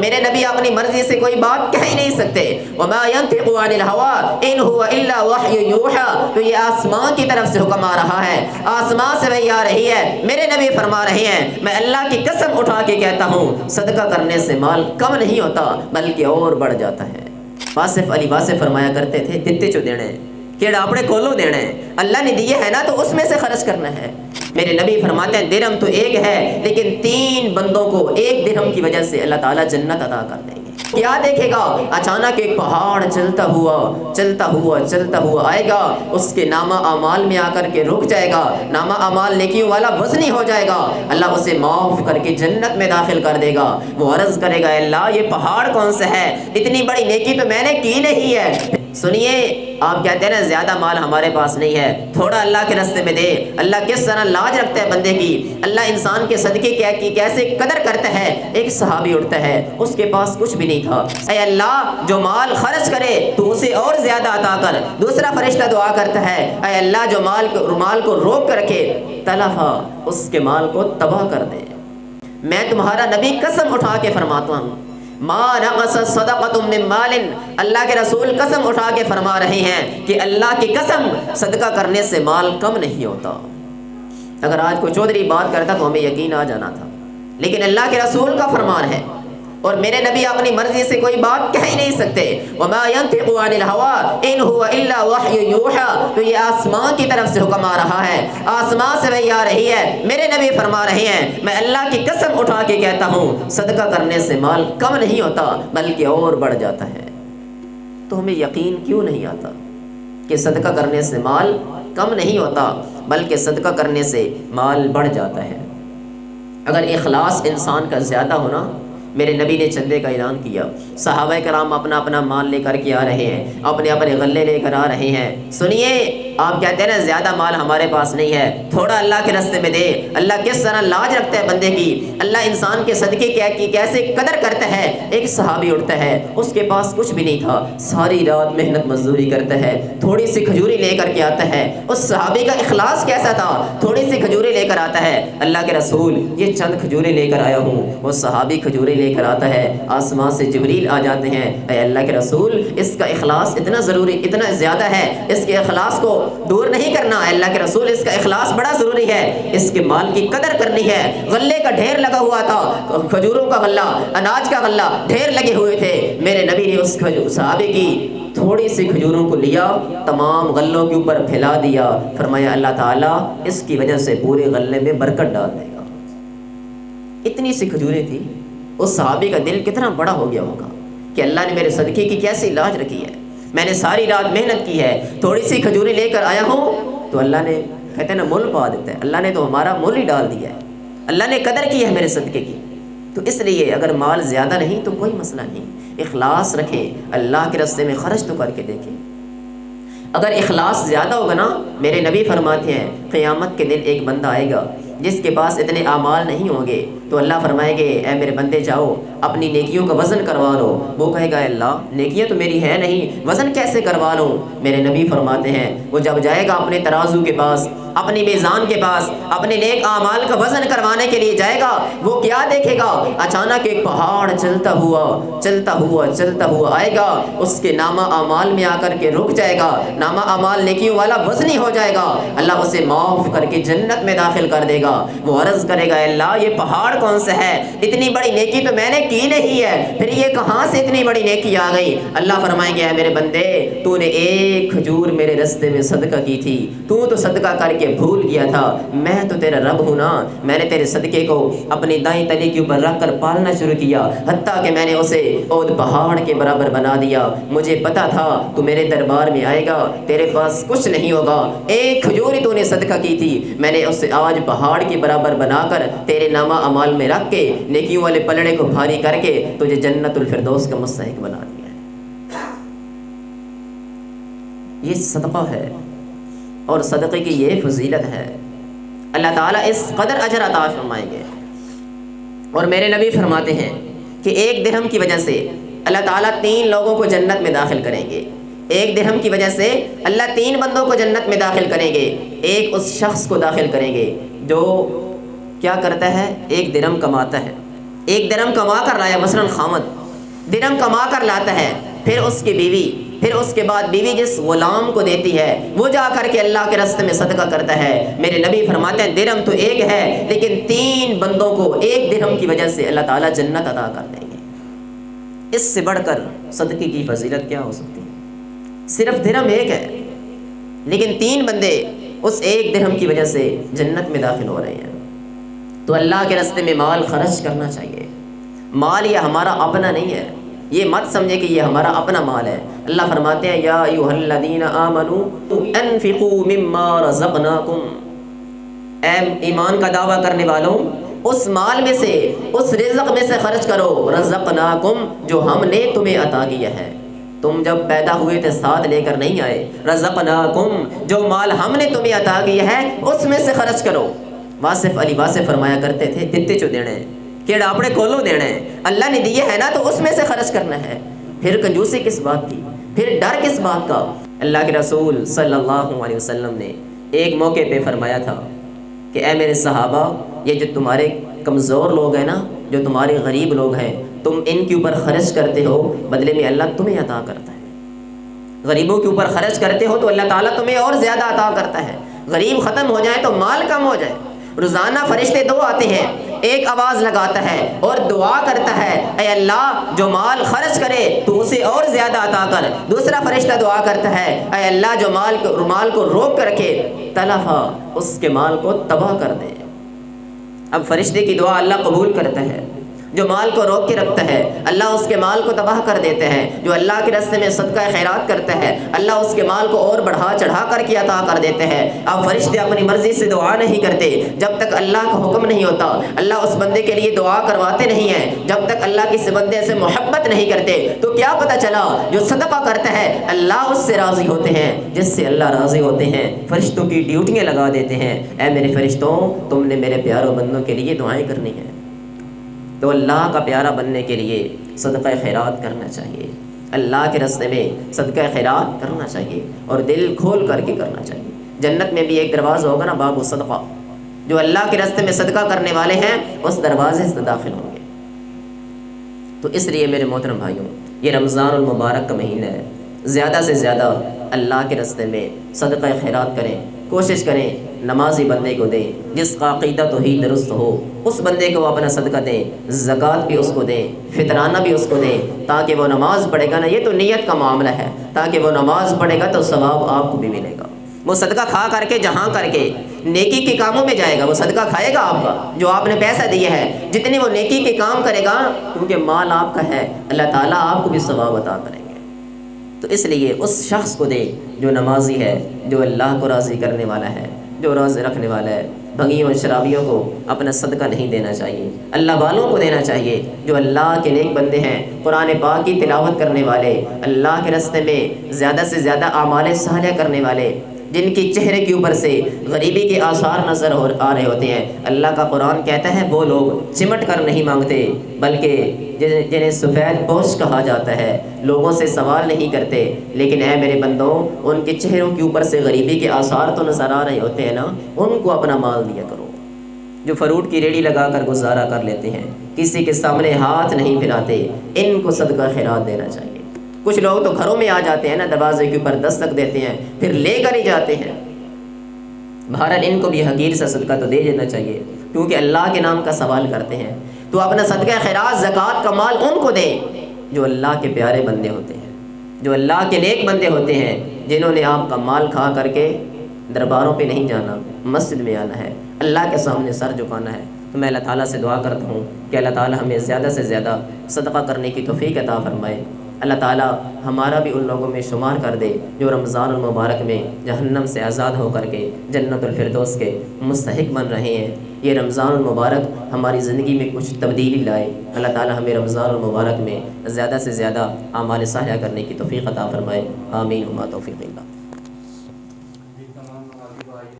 میرے نبی اپنی مرضی سے کوئی بات کہہ ہی نہیں سکتے. وما ينطق عن الهوى ان هو الا وحی یوحى. تو یہ آسمان کی طرف سے حکم آ رہا ہے, آسمان سے وحی آ رہی ہے. میرے نبی فرما رہے ہیں میں اللہ کی قسم اٹھا کے کہتا ہوں صدقہ کرنے سے مال کم نہیں ہوتا بلکہ اور بڑھ جاتا ہے. واصف علی واصف فرمایا کرتے تھے دتے چو دینے کیڑا اپنے کولو دینے, اللہ نے دیے ہے نا تو اس میں سے خرچ کرنا ہے. میرے نبی فرماتے ہیں درہم تو ایک ہے لیکن 3 بندوں کو 1 درہم کی وجہ سے اللہ تعالیٰ جنت عطا کر دیں گے. کیا دیکھے گا؟ اچانک ایک پہاڑ چلتا ہوا آئے گا, اس کے نامہ اعمال میں آ کر کے رک جائے گا, نامہ اعمال نیکیوں والا وزنی ہو جائے گا, اللہ اسے معاف کر کے جنت میں داخل کر دے گا. وہ عرض کرے گا اللہ یہ پہاڑ کون سا ہے, اتنی بڑی نیکی تو میں نے کی نہیں ہے. سنیے آپ کہتے ہیں نا زیادہ مال ہمارے پاس نہیں ہے, تھوڑا اللہ کے راستے میں دے. اللہ کس طرح لاج رکھتا ہے بندے کی, اللہ انسان کے صدقے کی کیسے قدر کرتا ہے. ایک صحابی اٹھتا ہے اس کے پاس کچھ بھی نہیں تھا, اے اللہ جو مال خرچ کرے تو اسے اور زیادہ عطا کر. دوسرا فرشتہ دعا کرتا ہے اے اللہ جو مال کو روک کر رکھے تلفا اس کے مال کو تباہ کر دے. میں تمہارا نبی قسم اٹھا کے فرماتا ہوں ما نقص صدقۃ من مال, اللہ کے رسول قسم اٹھا کے فرما رہے ہیں کہ اللہ کی قسم صدقہ کرنے سے مال کم نہیں ہوتا. اگر آج کوئی چودھری بات کرتا تو ہمیں یقین آ جانا تھا, لیکن اللہ کے رسول کا فرمان ہے اور میرے نبی اپنی مرضی سے کوئی بات کہہ ہی نہیں سکتے. وما ينطق عن الهوى ان هو الا وحی یوحى. تو یہ آسمان کی طرف سے حکم آ رہا ہے, آسمان سے وحی آ رہی ہے. میرے نبی فرما رہے ہیں میں اللہ کی قسم اٹھا کے کہتا ہوں صدقہ کرنے سے مال کم نہیں ہوتا بلکہ اور بڑھ جاتا ہے. تو ہمیں یقین کیوں نہیں آتا کہ صدقہ کرنے سے مال کم نہیں ہوتا بلکہ صدقہ کرنے سے مال بڑھ جاتا ہے. اگر اخلاص انسان کا زیادہ ہونا, میرے نبی نے چندے کا اعلان کیا, صحابہ کرام اپنا اپنا مال لے کر کے آ رہے ہیں, اپنے اپنے غلے لے کر آ رہے ہیں. سنیے آپ کہتے ہیں نا زیادہ مال ہمارے پاس نہیں ہے, تھوڑا اللہ کے راستے میں دے. اللہ کس طرح لاج رکھتا ہے بندے کی, اللہ انسان کے صدقے کی کیسے قدر کرتا ہے. ایک صحابی اٹھتا ہے اس کے پاس کچھ بھی نہیں تھا, ساری رات محنت مزدوری کرتا ہے, تھوڑی سی کھجوری لے کر کے آتا ہے. اس صحابی کا اخلاص کیسا تھا, تھوڑی سی کھجوری لے کر آتا ہے, اللہ کے رسول یہ چند کھجوریں لے کر آیا ہوں. وہ صحابی کھجوریں لے کر آتا ہے, آسمان سے جبریل آ جاتے ہیں, اے اللہ کے رسول اس کا اخلاص اتنا ضروری اتنا زیادہ ہے, اس کے اخلاص کو دور نہیں کرنا. اے اللہ کے رسول اس کا اخلاص بڑا ضروری ہے, اس کے مال کی قدر کرنی ہے. غلے کا ڈھیر لگا ہوا تھا, کھجوروں کا غلہ, اناج کا غلہ ڈھیر لگے ہوئے تھے. میرے نبی نے اس صحابی کی تھوڑی سی کھجوروں کو لیا, تمام غلوں کے اوپر پھیلا دیا, فرمایا اللہ تعالیٰ اس کی وجہ سے پورے غلے میں برکت ڈال دے گا. اتنی سی کھجوریں تھی, اس صحابی کا دل کتنا بڑا ہو گیا ہوگا کہ اللہ نے میرے صدقے کی کیسی لاج رکھی ہے, میں نے ساری رات محنت کی ہے, تھوڑی سی کھجوریں لے کر آیا ہوں. تو اللہ نے کہتے ہیں نا مول پا دیتا ہے, اللہ نے تو ہمارا مول ہی ڈال دیا ہے, اللہ نے قدر کی ہے میرے صدقے کی. تو اس لیے اگر مال زیادہ نہیں تو کوئی مسئلہ نہیں, اخلاص رکھیں, اللہ کے راستے میں خرچ تو کر کے دیکھیں. اگر اخلاص زیادہ ہوگا نا, میرے نبی فرماتے ہیں قیامت کے دن ایک بندہ آئے گا جس کے پاس اتنے اعمال نہیں ہوں گے, تو اللہ فرمائے گے اے میرے بندے جاؤ اپنی نیکیوں کا وزن کروا لو. وہ کہے گا اللہ نیکیاں تو میری ہے نہیں, وزن کیسے کروا لوں. میرے نبی فرماتے ہیں وہ جب جائے گا اپنے ترازو کے پاس, اپنی میزان کے پاس, اپنے نیک اعمال کا وزن کروانے کے لیے جائے گا, وہ کیا دیکھے گا, اچانک ایک پہاڑ چلتا ہوا آئے گا, اس کے نامہ اعمال میں آ کر کے رک جائے گا, نامہ اعمال نیکیوں والا وزنی ہو جائے گا, اللہ اسے معاف کر کے جنت میں داخل کر دے گا. وہ عرض کرے گا اللہ یہ پہاڑ کون سا ہے, اتنی بڑی نیکی تو میں نے کی نہیں ہے, پھر یہ کہاں سے اتنی بڑی نیکی آ گئی. اللہ فرمائیں گے اے میرے بندے تو نے ایک کھجور میرے رستے میں صدقہ کی تھی, تو صدقہ کر کے بھول گیا تھا, میں تو تیرا رب ہوں نا, میں نے تیرے صدقے کو اپنی دائیں تلی کے اوپر رکھ کر پالنا شروع کیا, حتیٰ کہ میں نے اسے اود پہاڑ کے برابر بنا دیا. مجھے پتا تھا تو میرے دربار میں آئے گا, تیرے پاس کچھ نہیں ہوگا, ایک کھجور ہی تو نے صدقہ کی تھی, میں نے اسے آج پہاڑ کے برابر بنا کر تیرے نامہ اعمال میں رکھ کے نیکیوں والے پلڑے کو بھاری کر کے تجھے جنت الفردوس کا مستحق بنا دیا ہے. یہ صدقہ ہے اور صدقے کی یہ فضیلت ہے, اللہ تعالیٰ اس قدر اجر عطا فرمائیں گے. اور میرے نبی فرماتے ہیں کہ 1 درہم کی وجہ سے اللہ تعالیٰ 3 لوگوں کو جنت میں داخل کریں گے. 1 درہم کی وجہ سے اللہ 3 بندوں کو جنت میں داخل کریں گے. ایک اس شخص کو داخل کریں گے جو کیا کرتا ہے, 1 درہم کماتا ہے, ایک درہم کما کر لایا، مثلاً خامد درہم کما کر لاتا ہے، پھر اس کی بیوی، پھر اس کے بعد بیوی جس غلام کو دیتی ہے وہ جا کر کے اللہ کے راستے میں صدقہ کرتا ہے، میرے نبی فرماتے ہیں درہم تو ایک ہے لیکن 3 بندوں کو 1 درہم کی وجہ سے اللہ تعالیٰ جنت عطا کر دیں گے۔ اس سے بڑھ کر صدقے کی فضیلت کیا ہو سکتی ہے؟ صرف درہم ایک ہے لیکن 3 بندے اس 1 درہم کی وجہ سے جنت میں داخل ہو رہے ہیں۔ تو اللہ کے راستے میں مال خرچ کرنا چاہیے۔ مال یہ ہمارا اپنا نہیں ہے، یہ مت سمجھے کہ یہ ہمارا اپنا مال ہے۔ اللہ فرماتے ہیں یا ایھا الذین آمنوا انفقوا مما رزقناکم، اے ایمان کا دعویٰ کرنے والوں اس مال میں سے، اس رزق میں سے خرچ کرو، رزقناکم جو ہم نے تمہیں عطا کیا ہے۔ تم جب پیدا ہوئے تھے ساتھ لے کر نہیں آئے، رزقناکم جو مال ہم نے تمہیں عطا کیا ہے اس میں سے خرچ کرو۔ واصف علی واصف فرمایا کرتے تھے دتے چو دینے کیڑا اپنے کولو دینا ہے، اللہ نے دیے ہے نا تو اس میں سے خرچ کرنا ہے۔ پھر کنجوسی کس بات کی، پھر ڈر کس بات کا؟ اللہ کے رسول صلی اللہ علیہ وسلم نے ایک موقع پہ فرمایا تھا کہ اے میرے صحابہ، یہ جو تمہارے کمزور لوگ ہیں نا، جو تمہارے غریب لوگ ہیں، تم ان کے اوپر خرچ کرتے ہو، بدلے میں اللہ تمہیں عطا کرتا ہے۔ غریبوں کے اوپر خرچ کرتے ہو تو اللہ تعالیٰ تمہیں اور زیادہ عطا کرتا ہے۔ غریب ختم ہو جائے تو مال کم ہو جائے۔ روزانہ فرشتے 2 آتے ہیں، ایک آواز لگاتا ہے اور دعا کرتا ہے اے اللہ جو مال خرچ کرے تو اسے اور زیادہ عطا کر۔ دوسرا فرشتہ دعا کرتا ہے اے اللہ جو مال کو روک کر رکھے، تلفا اس کے مال کو تباہ کر دے۔ اب فرشتے کی دعا اللہ قبول کرتا ہے، جو مال کو روک کے رکھتا ہے اللہ اس کے مال کو تباہ کر دیتے ہیں، جو اللہ کے راستے میں صدقہ خیرات کرتا ہے اللہ اس کے مال کو اور بڑھا چڑھا کر کے عطا کر دیتے ہیں۔ اب فرشتے اپنی مرضی سے دعا نہیں کرتے، جب تک اللہ کا حکم نہیں ہوتا اللہ اس بندے کے لیے دعا کرواتے نہیں ہیں، جب تک اللہ کسی بندے سے محبت نہیں کرتے تو کیا پتہ چلا جو صدقہ کرتا ہے اللہ اس سے راضی ہوتے ہیں، جس سے اللہ راضی ہوتے ہیں فرشتوں کی ڈیوٹیاں لگا دیتے ہیں، اے میرے فرشتوں تم نے میرے پیاروں بندوں کے لیے دعائیں کرنی ہیں۔ تو اللہ کا پیارا بننے کے لیے صدقہ خیرات کرنا چاہیے، اللہ کے راستے میں صدقہ خیرات کرنا چاہیے اور دل کھول کر کے کرنا چاہیے۔ جنت میں بھی ایک دروازہ ہوگا نا، باب الصدقہ، جو اللہ کے راستے میں صدقہ کرنے والے ہیں اس دروازے سے داخل ہوں گے۔ تو اس لیے میرے محترم بھائیوں، یہ رمضان المبارک کا مہینہ ہے، زیادہ سے زیادہ اللہ کے راستے میں صدقہ خیرات کریں، کوشش کریں نمازی بندے کو دیں، جس کا عقیدہ توحید درست ہو اس بندے کو اپنا صدقہ دیں، زکوٰۃ بھی اس کو دیں، فطرانہ بھی اس کو دیں، تاکہ وہ نماز پڑھے گا نا، یہ تو نیت کا معاملہ ہے، تاکہ وہ نماز پڑھے گا تو ثواب آپ کو بھی ملے گا۔ وہ صدقہ کھا کر کے جہاں کر کے نیکی کے کاموں میں جائے گا، وہ صدقہ کھائے گا آپ کا جو آپ نے پیسہ دیا ہے، جتنے وہ نیکی کے کام کرے گا کیونکہ مال آپ کا ہے اللہ تعالیٰ آپ کو بھی ثواب عطا کریں گے۔ تو اس لیے اس شخص کو دے جو نمازی ہے، جو اللہ کو راضی کرنے والا ہے، جو روزے رکھنے والا ہے۔ بھنگیوں اور شرابیوں کو اپنا صدقہ نہیں دینا چاہیے، اللہ والوں کو دینا چاہیے، جو اللہ کے نیک بندے ہیں، قرآن پاک کی تلاوت کرنے والے، اللہ کے راستے میں زیادہ سے زیادہ اعمال صالحہ کرنے والے، جن کی چہرے کے اوپر سے غریبی کے آثار نظر آ رہے ہوتے ہیں۔ اللہ کا قرآن کہتا ہے وہ لوگ چمٹ کر نہیں مانگتے بلکہ جنہیں سفید پوش کہا جاتا ہے، لوگوں سے سوال نہیں کرتے، لیکن اے میرے بندوں ان کے چہروں کے اوپر سے غریبی کے آثار تو نظر آ رہے ہوتے ہیں نا، ان کو اپنا مال دیا کرو۔ جو فروٹ کی ریڑھی لگا کر گزارا کر لیتے ہیں، کسی کے سامنے ہاتھ نہیں پھیلاتے، ان کو صدقہ خیرات دینا چاہیے۔ کچھ لوگ تو گھروں میں آ جاتے ہیں نا، دروازے کے اوپر دستک دیتے ہیں پھر لے کر ہی جاتے ہیں۔ بہرحال ان کو بھی حقیر سے صدقہ تو دے دینا چاہیے کیونکہ اللہ کے نام کا سوال کرتے ہیں۔ تو اپنا صدقہ خیرات زکوٰۃ کا مال ان کو دیں جو اللہ کے پیارے بندے ہوتے ہیں، جو اللہ کے نیک بندے ہوتے ہیں، جنہوں نے آپ کا مال کھا کر کے درباروں پہ نہیں جانا، مسجد میں آنا ہے، اللہ کے سامنے سر جھکانا ہے۔ تو میں اللہ تعالیٰ سے دعا کرتا ہوں کہ اللہ تعالیٰ ہمیں زیادہ سے زیادہ صدقہ کرنے کی توفیق عطا فرمائے۔ اللہ تعالیٰ ہمارا بھی ان لوگوں میں شمار کر دے جو رمضان المبارک میں جہنم سے آزاد ہو کر کے جنت الفردوس کے مستحق بن رہے ہیں۔ یہ رمضان المبارک ہماری زندگی میں کچھ تبدیلی لائے۔ اللہ تعالیٰ ہمیں رمضان المبارک میں زیادہ سے زیادہ اعمال صالحہ کرنے کی توفیق عطا فرمائے۔ آمین وما توفیق اللہ۔